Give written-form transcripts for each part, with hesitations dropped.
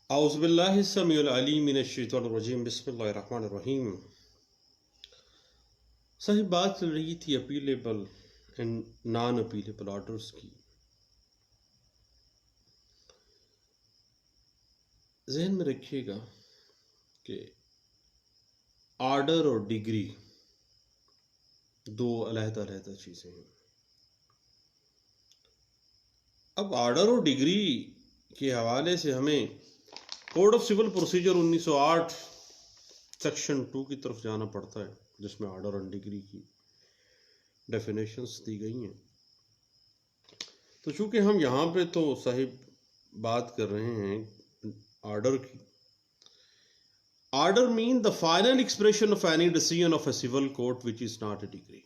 औज़ुबिल्लाहिस्समीउल अलीम मिनश्शैतानिर्रजीम बिस्मिल्लाहिर्रहमानिर्रहीम। सही बात चल रही थी appealable and non appealable orders की। जहन में रखिएगा कि ऑर्डर और डिग्री दो अलग-अलग चीज़ें हैं। अब ऑर्डर और डिग्री के हवाले से हमें code of civil procedure 1908 section 2 की तरफ जाना पड़ता है, जिसमें ऑर्डर और डिग्री की डेफिनेशंस दी गई हैं। तो चूंकि हम यहाँ पे तो साहिब बात कर रहे हैं ऑर्डर की। Order mean the final expression of any decision of a civil court which is not a decree.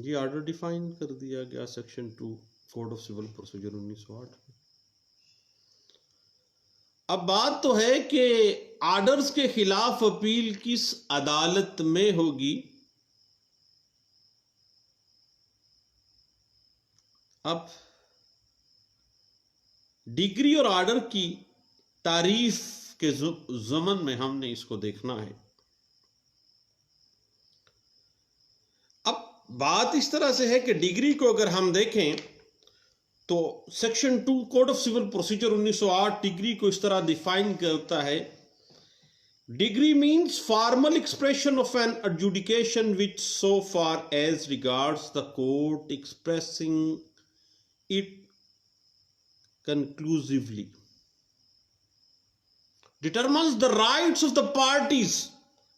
ये ऑर्डर डिफाइन कर दिया गया section 2 code of civil procedure 1908 में। अब बात तो है कि ऑर्डर्स के खिलाफ अपील किस अदालत में होगी। अब डिग्री और ऑर्डर की तारीफ के ज़मन में हमने इसको देखना है। अब बात इस तरह से है कि डिग्री को अगर हम देखें तो section 2 code of civil procedure 1908 डिग्री को इस तरह डिफाइन करता है। Decree means formal expression of an adjudication which so far as regards the court expressing it conclusively determines the rights of the parties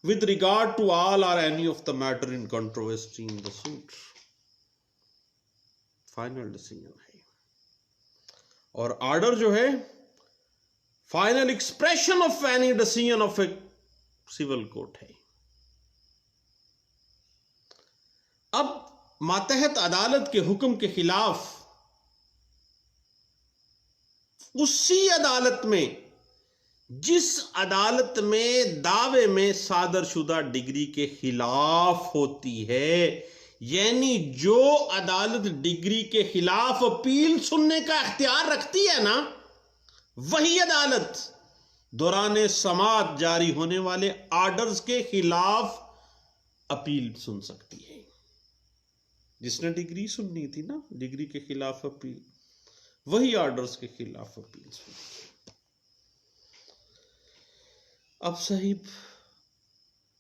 with regard to all or any of the matter in controversy in the suit। Final decision है। और order जो है final expression of any decision of a civil court है। अब मातहत अदालत के हुक्म के खिलाफ उसी अदालत में जिस अदालत में दावे में सादर शुदा डिग्री के खिलाफ होती है, यानी जो अदालत डिग्री के खिलाफ अपील सुनने का इख्तियार रखती है ना, वही अदालत दौरान समाअत जारी होने वाले ऑर्डर्स के खिलाफ अपील सुन सकती है। जिसने डिग्री सुननी थी ना, डिग्री के खिलाफ अपील, वही ऑर्डर्स के खिलाफ अपील सुनी। अब साहिब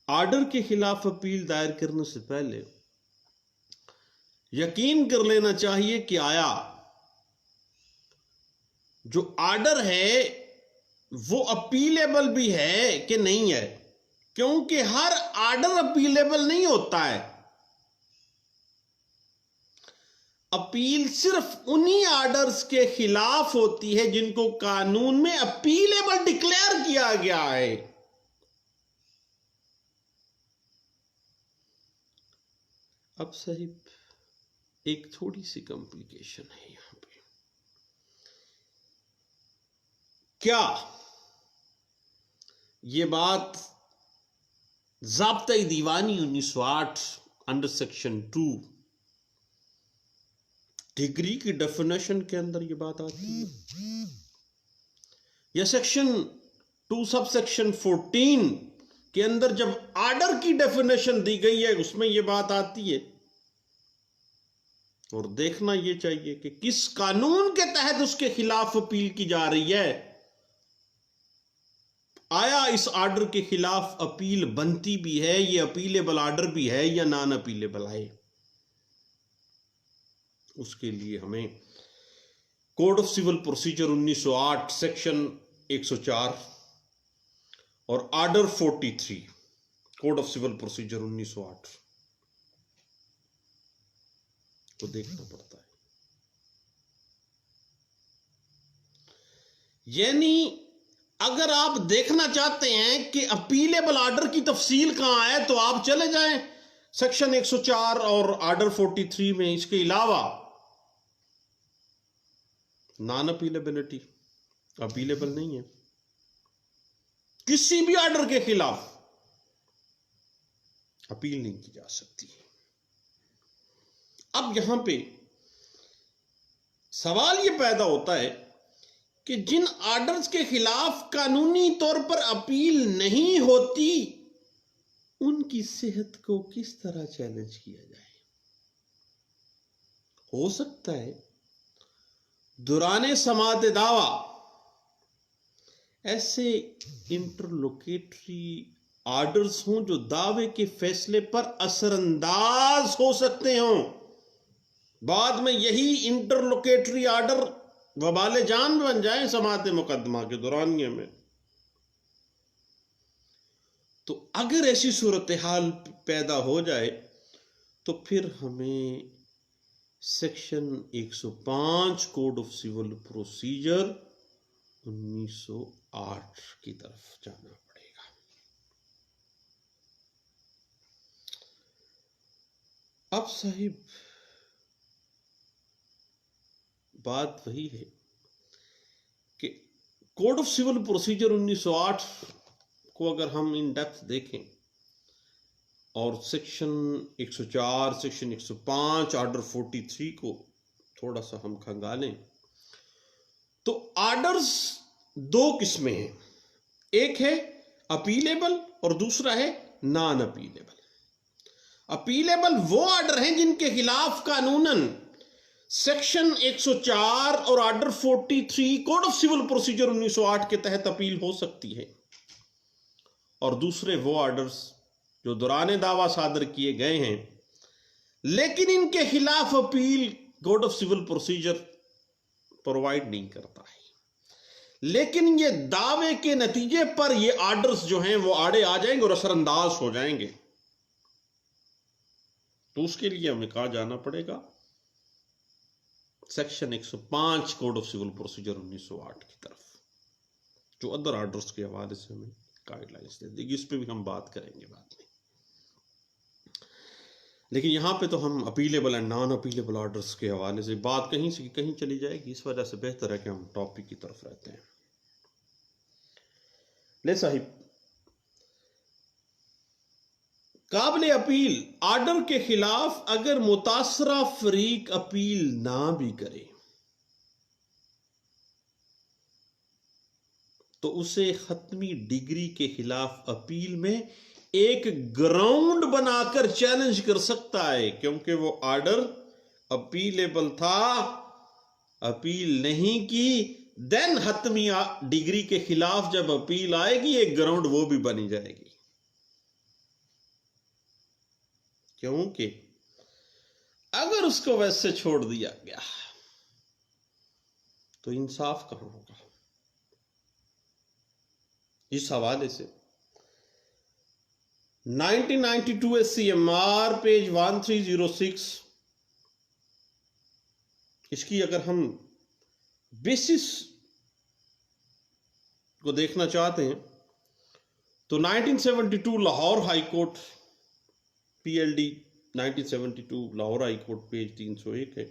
ऑर्डर के खिलाफ अपील दायर करने से पहले यकीन कर लेना चाहिए कि आया जो ऑर्डर है वो अपीलेबल भी है कि नहीं है, क्योंकि हर ऑर्डर अपीलेबल नहीं होता है। अपील सिर्फ उन्हीं ऑर्डर्स के खिलाफ होती है जिनको कानून में अपीलेबल डिक्लेयर किया गया है। अब साहिब एक थोड़ी सी कॉम्प्लिकेशन है यहां पे। क्या ये बात ज़ाब्ता दीवानी 1908 अंडर सेक्शन 2 डिग्री की डेफिनेशन के अंदर ये बात आती है, या सेक्शन 2 सब सेक्शन 14 के अंदर जब ऑर्डर की डेफिनेशन दी गई है उसमें ये बात आती है? और देखना ये चाहिए कि किस कानून के तहत उसके खिलाफ अपील की जा रही है। आया इस ऑर्डर के खिलाफ अपील बनती भी है, ये अपीलेबल ऑर्डर भी है या नॉन अपीलेबल है। उसके लिए हमें code of civil procedure 1908 section 104 और order 43 code of civil procedure 1908 को देखना पड़ता है। यानी अगर आप देखना चाहते हैं कि अपीलेबल ऑर्डर की तफसील कहां है, तो आप चले जाएं सेक्शन 104 और ऑर्डर 43 में। इसके अलावा नॉन अपीलेबिलिटी, अपीलेबल नहीं है। किसी भी ऑर्डर के खिलाफ अपील नहीं की जा सकती। अब यहां पे सवाल यह पैदा होता है कि जिन ऑर्डर्स के खिलाफ कानूनी तौर पर अपील नहीं होती उनकी सेहत को किस तरह चैलेंज किया जाए। हो सकता है दुराने समात दावा ऐसे इंटरलोकेटरी ऑर्डर्स हों जो दावे के फैसले पर असरअंदाज हो सकते हों। बाद में यही इंटरलोकेटरी ऑर्डर वबाले जान बन जाए समात मुकदमा के दौरानिए में। तो अगर ऐसी सूरत हाल पैदा हो जाए तो फिर हमें section 105 code of civil procedure 1908 की तरफ जाना पड़ेगा। अब साहिब बात वही है कि कोड ऑफ सिविल प्रोसीजर 1908 को अगर हम इन डेप्थ देखें और सेक्शन 104, सेक्शन 105, ऑर्डर 43 को थोड़ा सा हम खंगालें तो ऑर्डर्स दो किस्में हैं, एक है अपीलेबल और दूसरा है नॉन अपीलेबल। अपीलेबल वो ऑर्डर हैं जिनके खिलाफ कानूनन सेक्शन 104 और order 43 code of civil procedure 1908 के तहत अपील हो सकती है, और दूसरे वो ऑर्डर्स जो दौरान दावा सादर किए गए हैं लेकिन इनके खिलाफ appeal code of civil procedure provide नहीं करता है, लेकिन ये दावे के नतीजे पर ये ऑर्डर्स जो हैं वो आड़े आ जाएंगे और असरअंदाज हो जाएंगे। तो उसके लिए हमें कहा जाना पड़ेगा section 105 code of civil procedure 1908 की तरफ, जो अदर ऑर्डर्स के हवाले से हमें गाइडलाइंस दे देगी। इस पर भी हम बात करेंगे बाद में, लेकिन यहां पे तो हम appealable and non appealable orders के हवाले से बात कहीं से कहीं चली जाएगी। इस वजह से बेहतर है कि हम टॉपिक की तरफ रहते हैं। ले साहिब, काबिल अपील ऑर्डर के खिलाफ अगर मुतासरा फरीक अपील ना भी करे तो उसे खत्मी डिग्री के खिलाफ अपील में एक ग्राउंड बनाकर चैलेंज कर सकता है, क्योंकि वो ऑर्डर अपीलेबल था, अपील नहीं की, देन हतमी डिग्री के खिलाफ जब अपील आएगी एक ग्राउंड वो भी बनी जाएगी। क्योंकि अगर उसको वैसे छोड़ दिया गया तो इंसाफ कहां होगा। इस हवाले से 1992 SCMR पेज 1306 इसकी अगर हम बेसिस को देखना चाहते हैं तो 1972 Lahore High court PLD 1972 Lahore High Court page 301 है।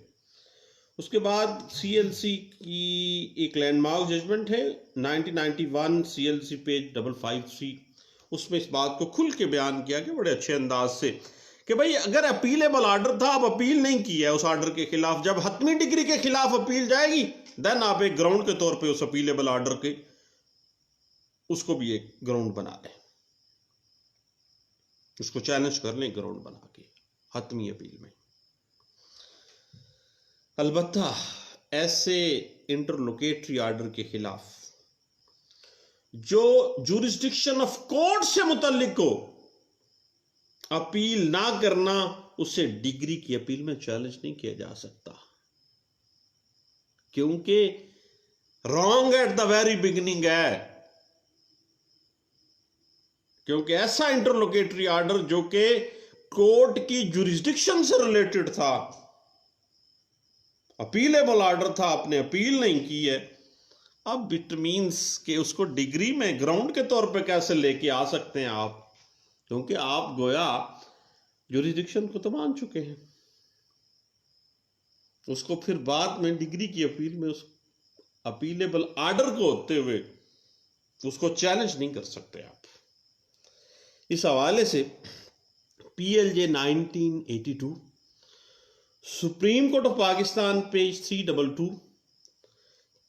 उसके बाद CLC की एक लैंडमार्क जजमेंट है 1991 CLC पेज 553, उसमें इस बात को खुल के बयान किया कि बड़े अच्छे अंदाज से कि भाई अगर अपीलेबल ऑर्डर था, अब अपील नहीं की है उस ऑर्डर के खिलाफ, जब हतमी डिग्री के खिलाफ अपील जाएगी देन आप एक ग्राउंड के तौर पे उस अपीलेबल ऑर्डर के उसको भी एक ग्राउंड बना लें, उसको चैलेंज कर लें ग्राउंड बना के हतमी अपील में। अलबत्ता ऐसे इंटरलोकेटरी ऑर्डर के खिलाफ जो जुरिस्डिक्शन ऑफ कोर्ट से मुतल्लिक हो, अपील ना करना उसे डिग्री की अपील में चैलेंज नहीं किया जा सकता, क्योंकि wrong at the very beginning है। क्योंकि ऐसा इंटरलोकेटरी ऑर्डर जो कि कोर्ट की जुरिस्डिक्शन से रिलेटेड था, अपीलेबल ऑर्डर था, आपने अपील नहीं की है, अब इट मीन्स कि उसको डिग्री में ग्राउंड के तौर पे कैसे लेके आ सकते हैं आप, क्योंकि आप गोया जुरिस्डिक्शन को तो मान चुके हैं, उसको फिर बाद में डिग्री की अपील में उस अपीलेबल ऑर्डर को होते हुए उसको चैलेंज नहीं कर सकते आप। इस हवाले से PLJ 1982 supreme court of Pakistan page 322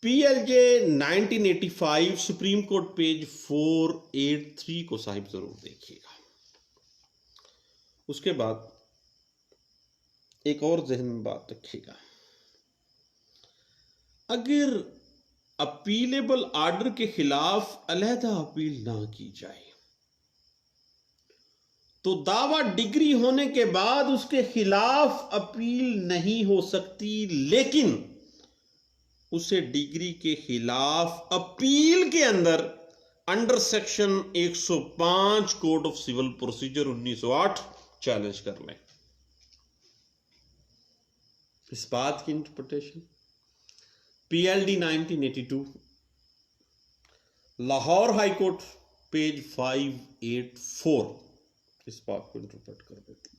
पीएलजे 1985 Supreme Court page 483 को साहिब जरूर देखिएगा। उसके बाद एक और जहन में बात रखिएगा, अगर अपीलेबल आर्डर के खिलाफ अलहदा अपील ना की जाए तो दावा डिग्री होने के बाद उसके खिलाफ अपील नहीं हो सकती, लेकिन उसे डिग्री के खिलाफ अपील के अंदर under section 105 code of civil procedure 1908 challenge कर लें। इस बात की interpretation PLD 1982 Lahore High Court page 584 इस बात को इंटरप्रेट कर देती है।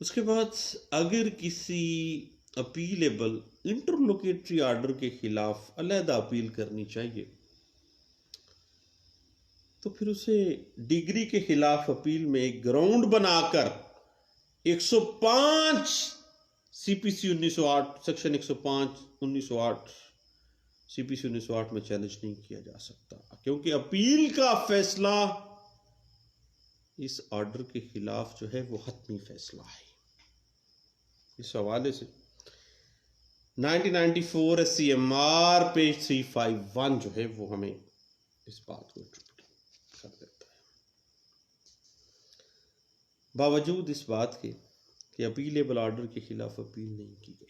उसके बाद अगर किसी अपीलेबल इंटरलोकेटरी आर्डर के खिलाफ अलहदा अपील करनी चाहिए तो फिर उसे डिग्री के खिलाफ अपील में एक ग्राउंड बनाकर 105 सीपीसी 1908 सेक्शन 105 1908 सीपीसी 1908 में चैलेंज नहीं किया जा सकता, क्योंकि अपील का फैसला इस ऑर्डर के खिलाफ जो है वो हतमी फैसला है। इस हवाले से 1994 एससीएमआर पेज 351 जो है वो हमें इस बात को कर देता है। बावजूद इस बात के कि अपीलेबल ऑर्डर के खिलाफ अपील नहीं की गई,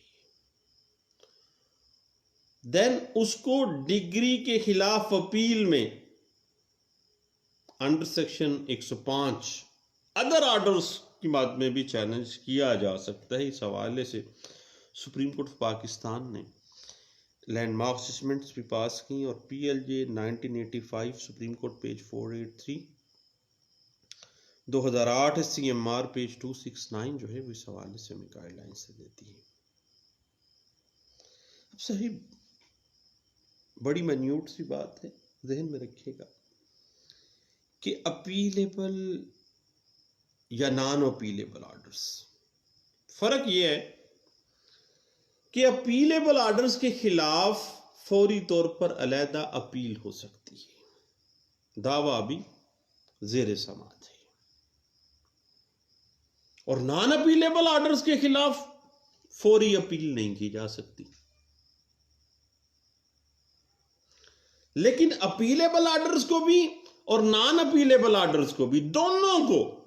देन उसको डिग्री के खिलाफ अपील में अंडर सेक्शन 105 अदर ऑर्डर्स की बात में भी चैलेंज किया जा सकता है। इस हवाले से सुप्रीम कोर्ट ऑफ पाकिस्तान ने लैंडमार्क जजमेंट्स भी पास की और पीएलजे 1985 सुप्रीम कोर्ट पेज 483 2008 एससीएमआर पेज 269 जो है वो इस हवाले से हमें गाइडलाइन से देती है। अब सही बड़ी मैन्यूट सी बात है, जहन में रखिएगा कि अपीलेबल या नॉन अपीलेबल ऑर्डर्स, फर्क यह है कि अपीलेबल ऑर्डर्स के खिलाफ फौरी तौर पर अलहदा अपील हो सकती है, दावा भी जेर समाअत है, और नॉन अपीलेबल ऑर्डर्स के खिलाफ फौरी अपील नहीं की जा सकती। लेकिन अपीलेबल ऑर्डर्स को भी और नॉन अपीलेबल ऑर्डर्स को भी, दोनों को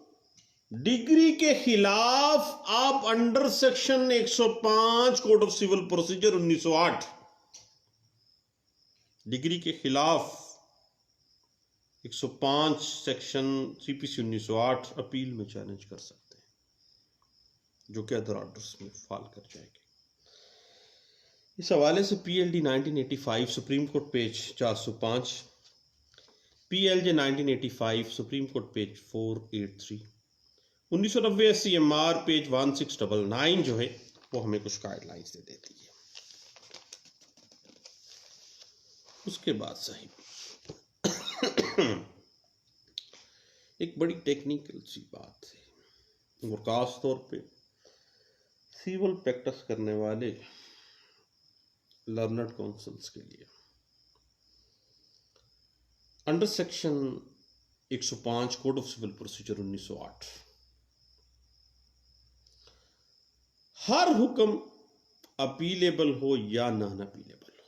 डिग्री के खिलाफ आप under section 105 code of civil procedure 1908 डिग्री के खिलाफ 105 सेक्शन सीपीसी 1908 अपील में चैलेंज कर सकते हैं, जो कि अदर ऑर्डर्स में फॉल कर जाएंगे। इस हवाले से PLD 1985 Supreme Court page 405, PLJ 1985 Supreme Court page 483, 1990 SCMR page 1699 जो है वो हमें कुछ गाइडलाइंस दे देती है। उसके बाद सही एक बड़ी टेक्निकल सी बात है, और खास तौर पे सिविल प्रैक्टिस करने वाले लर्नड काउंसिल्स के लिए, under section 105 code of civil procedure 1908 हर हुक्म अपीलेबल हो या नॉन अपीलेबल हो,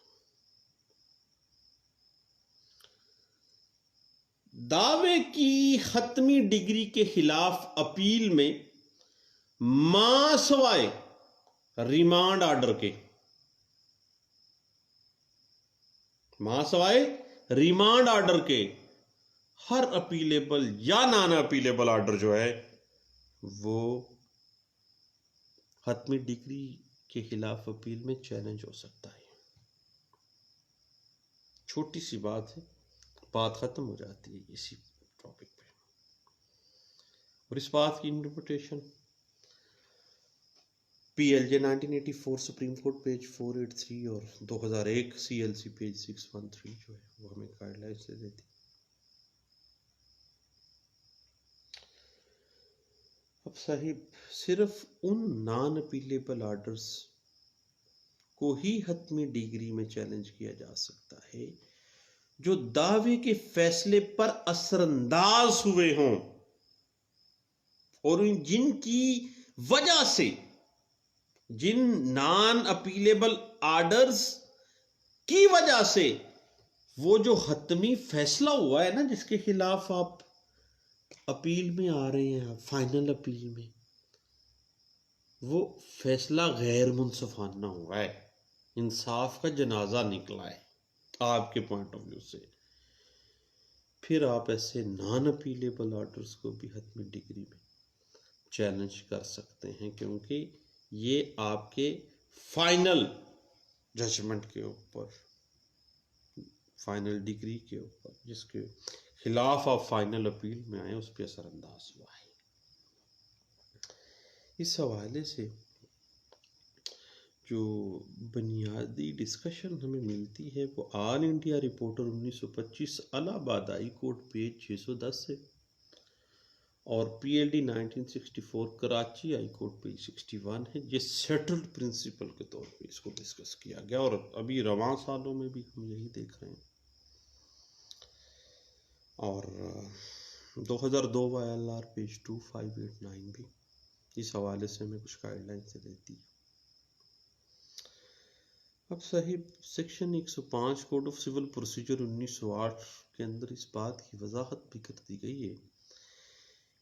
दावे की हतमी डिग्री के खिलाफ अपील में मां सवाए रिमांड ऑर्डर के, मां सवाए रिमांड ऑर्डर के हर अपीलेबल या नॉन अपीलेबल ऑर्डर जो है वो हतमी डिग्री के खिलाफ अपील में चैलेंज हो सकता है। छोटी सी बात है, बात खत्म हो जाती है इसी टॉपिक पे। और इस बात की इंटरप्रिटेशन पीएलजे 1984 सुप्रीम कोर्ट पेज 483 और 2001 सीएलसी पेज 613 जो है वो हमें गाइडलाइंस दे देती। अब साहिब सिर्फ उन नॉन अपीलेबल ऑर्डर्स को ही हतमी डिग्री में चैलेंज किया जा सकता है जो दावे के फैसले पर असरअंदाज हुए हों और जिनकी वजह से, जिन नॉन अपीलेबल ऑर्डर्स की वजह से वो जो हतमी फैसला हुआ है ना, जिसके खिलाफ आप अपील में आ रहे हैं, फाइनल अपील में, वो फैसला गैर मुनसफाना हुआ है, इंसाफ का जनाजा निकला है आपके पॉइंट ऑफ व्यू से, फिर आप ऐसे नॉन अपीलेबल ऑर्डर्स को भी हतमी डिग्री में चैलेंज कर सकते हैं, क्योंकि ये आपके फाइनल जजमेंट के ऊपर, फाइनल डिग्री के ऊपर, जिसके खिलाफ आप फाइनल अपील में आए, उस पर असरअंदाज हुआ है। इस हवाले से जो बुनियादी डिस्कशन हमें मिलती है वो all India reporter 1925 Allahabad high Court page 610 से, और PLD 1964 Karachi high Court page 61 है। ये सेटल्ड प्रिंसिपल के तौर पे इसको डिस्कस किया गया, और अभी रवां सालों में भी हम यही देख रहे हैं। और 2002 ILR पेज 2589 भी इस हवाले से हमें कुछ गाइडलाइन से देती है। अब साहिब section 105 code of civil procedure 1908 के अंदर इस बात की वजाहत भी कर दी गई है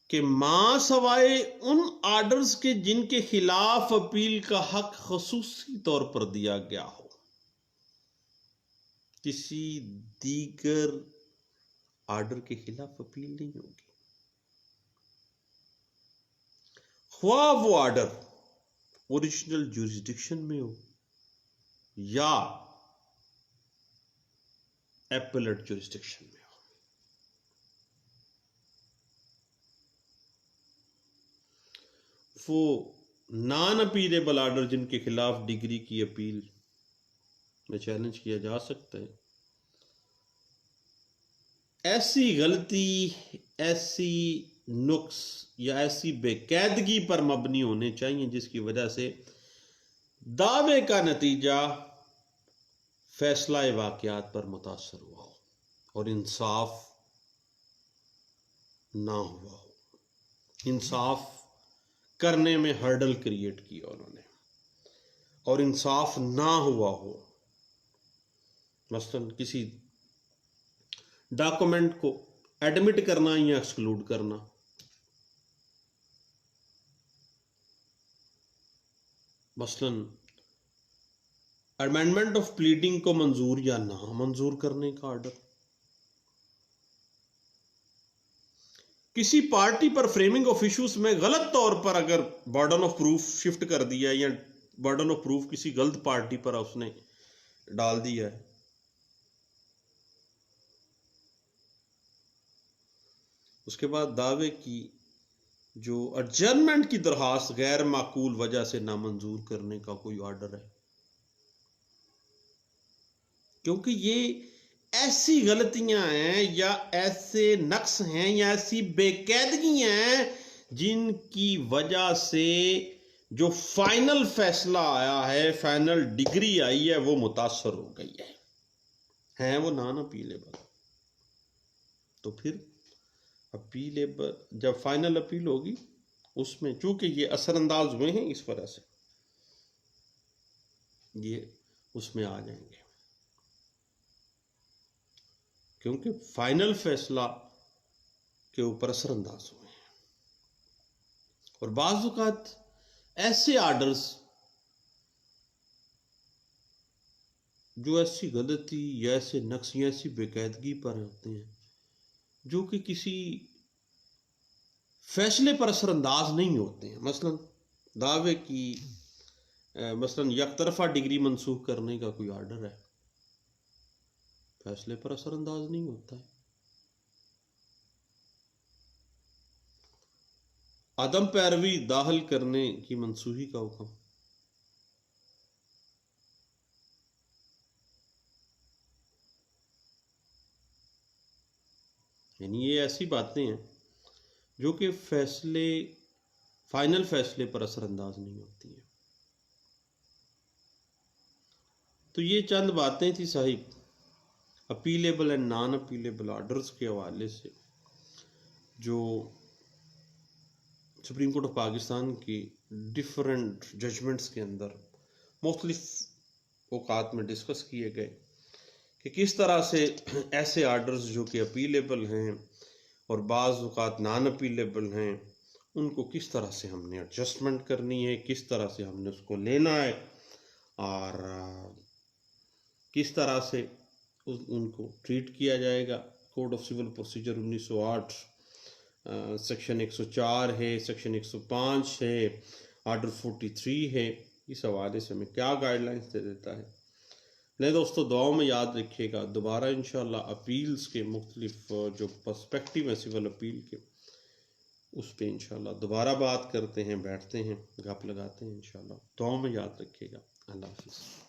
कि मां सवाए उन ऑर्डर्स के जिनके खिलाफ अपील का हक खसूसी तौर पर दिया गया हो, किसी दीगर ऑर्डर के खिलाफ अपील नहीं होगी, ख्वाह वो ऑर्डर ओरिजिनल ज्यूरिसडिक्शन में हो या एपेलेट ज्यूरिसडिक्शन में हो। वो नॉन अपीलेबल ऑर्डर जिनके खिलाफ डिग्री की अपील में चैलेंज किया जा सकता है, ऐसी गलती, ऐसी नुक्स या ऐसी बेकायदगी पर मबनी होने चाहिए जिसकी वजह से दावे का नतीजा फैसला वाक़यात पर मुतासर हुआ हो और इंसाफ ना हुआ हो, इंसाफ करने में हर्डल क्रिएट किया उन्होंने और इंसाफ ना हुआ हो। मसलन किसी डॉक्यूमेंट को एडमिट करना या एक्सक्लूड करना, मसलन अमेंडमेंट ऑफ प्लीडिंग को मंजूर या ना मंजूर करने का ऑर्डर, किसी पार्टी पर फ्रेमिंग ऑफ इश्यूज में गलत तौर पर अगर बर्डन ऑफ प्रूफ शिफ्ट कर दिया या बर्डन ऑफ प्रूफ किसी गलत पार्टी पर उसने डाल दिया है, उसके बाद दावे की जो एडजर्नमेंट की दरखास्त गैर माकूल वजह से नामंजूर करने का कोई ऑर्डर है, क्योंकि ये ऐसी गलतियां हैं या ऐसे नक्स हैं या ऐसी बेकायदगियां हैं जिनकी वजह से जो फाइनल फैसला आया है, फाइनल डिग्री आई है, वो मुतासर हो गई है वो नॉन अपीलेबल। तो फिर अपीलेबल, जब फाइनल अपील होगी उसमें चूंकि ये असरअंदाज हुए हैं, इस वजह से ये उसमें आ जाएंगे, क्योंकि फाइनल फैसला के ऊपर असरअंदाज हुए हैं। और बाज़ औक़ात ऐसे ऑर्डर्स जो ऐसी गलती या ऐसे नक्स या ऐसी बेकायदगी पर होते हैं जो कि किसी फैसले पर असरअंदाज नहीं होते हैं। मसलन दावे की मसलन यकतरफा डिग्री मनसूख करने का कोई ऑर्डर है, फैसले पर असरअंदाज नहीं होता है। अदम पैरवी दाखिल करने की मनसूखी का हुक्म, यानी ये ऐसी बातें हैं जो कि फैसले, फाइनल फैसले पर असरअंदाज नहीं होती है। तो ये चंद बातें थी Sahib appealable and non appealable orders के हवाले से, जो सुप्रीम कोर्ट ऑफ पाकिस्तान की डिफरेंट जजमेंट्स के अंदर मुख्तलिफ औकात में डिस्कस किए गए कि किस तरह से ऐसे आर्डर्स जो कि अपीलेबल हैं और बाज़ औकात नॉन अपीलेबल हैं, उनको किस तरह से हमने एडजस्टमेंट करनी है, किस तरह से हमने उसको लेना है और किस तरह से उनको ट्रीट किया जाएगा। Code of civil procedure 1908 section 104 है, सेक्शन 105 है, आर्डर 43 है, इस हवाले से हमें क्या गाइडलाइंस दे देता है। नहीं दोस्तों, दुआओं में याद रखिएगा। दोबारा इंशाल्लाह अपील्स के मुख्तलिफ जो पर्सपेक्टिव हैं सिविल अपील के, उस पर इंशाल्लाह दोबारा बात करते हैं, बैठते हैं, गप लगाते हैं इंशाल्लाह। दुआओं में याद रखिएगा। अल्लाह हाफिज़।